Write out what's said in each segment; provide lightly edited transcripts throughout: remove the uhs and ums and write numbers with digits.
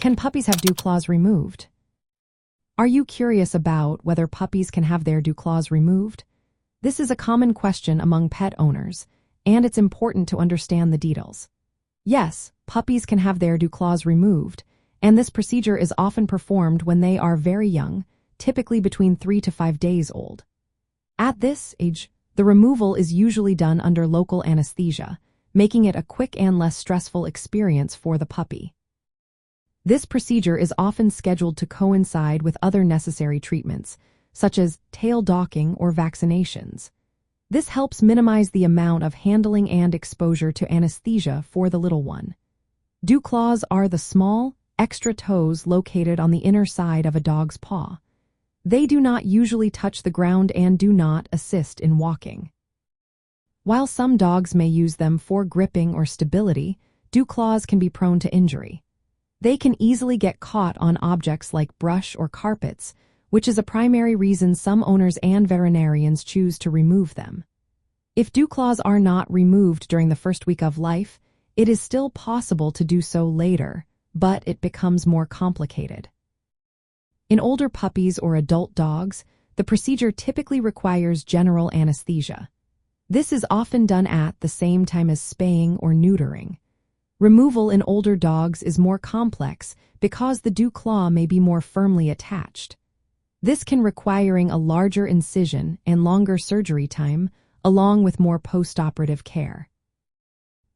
Can puppies have dew claws removed? Are you curious about whether puppies can have their dew claws removed? This is a common question among pet owners, and it's important to understand the details. Yes, puppies can have their dew claws removed, and this procedure is often performed when they are very young, typically between 3 to 5 days old. At this age, the removal is usually done under local anesthesia, making it a quick and less stressful experience for the puppy. This procedure is often scheduled to coincide with other necessary treatments, such as tail docking or vaccinations. This helps minimize the amount of handling and exposure to anesthesia for the little one. Dew claws are the small, extra toes located on the inner side of a dog's paw. They do not usually touch the ground and do not assist in walking. While some dogs may use them for gripping or stability, dew claws can be prone to injury. They can easily get caught on objects like brush or carpets, which is a primary reason some owners and veterinarians choose to remove them. If dew claws are not removed during the first week of life, it is still possible to do so later, but it becomes more complicated. In older puppies or adult dogs, the procedure typically requires general anesthesia. This is often done at the same time as spaying or neutering. Removal in older dogs is more complex because the dew claw may be more firmly attached. This can requiring a larger incision and longer surgery time, along with more post-operative care.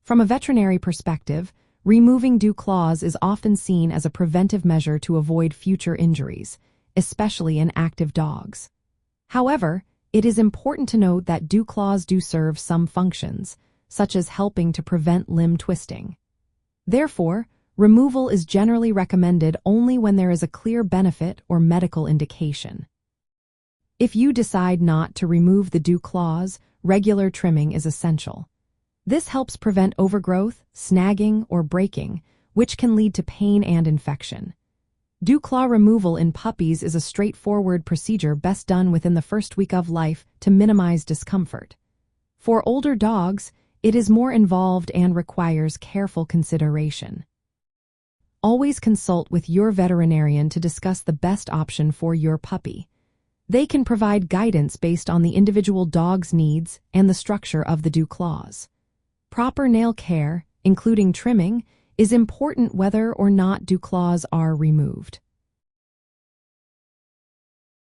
From a veterinary perspective, removing dew claws is often seen as a preventive measure to avoid future injuries, especially in active dogs. However, it is important to note that dew claws do serve some functions, such as helping to prevent limb twisting. Therefore, removal is generally recommended only when there is a clear benefit or medical indication. If you decide not to remove the dew claws, regular trimming is essential. This helps prevent overgrowth, snagging, or breaking, which can lead to pain and infection. Dew claw removal in puppies is a straightforward procedure best done within the first week of life to minimize discomfort. For older dogs, it is more involved and requires careful consideration. Always consult with your veterinarian to discuss the best option for your puppy. They can provide guidance based on the individual dog's needs and the structure of the dew claws. Proper nail care, including trimming, is important whether or not dew claws are removed.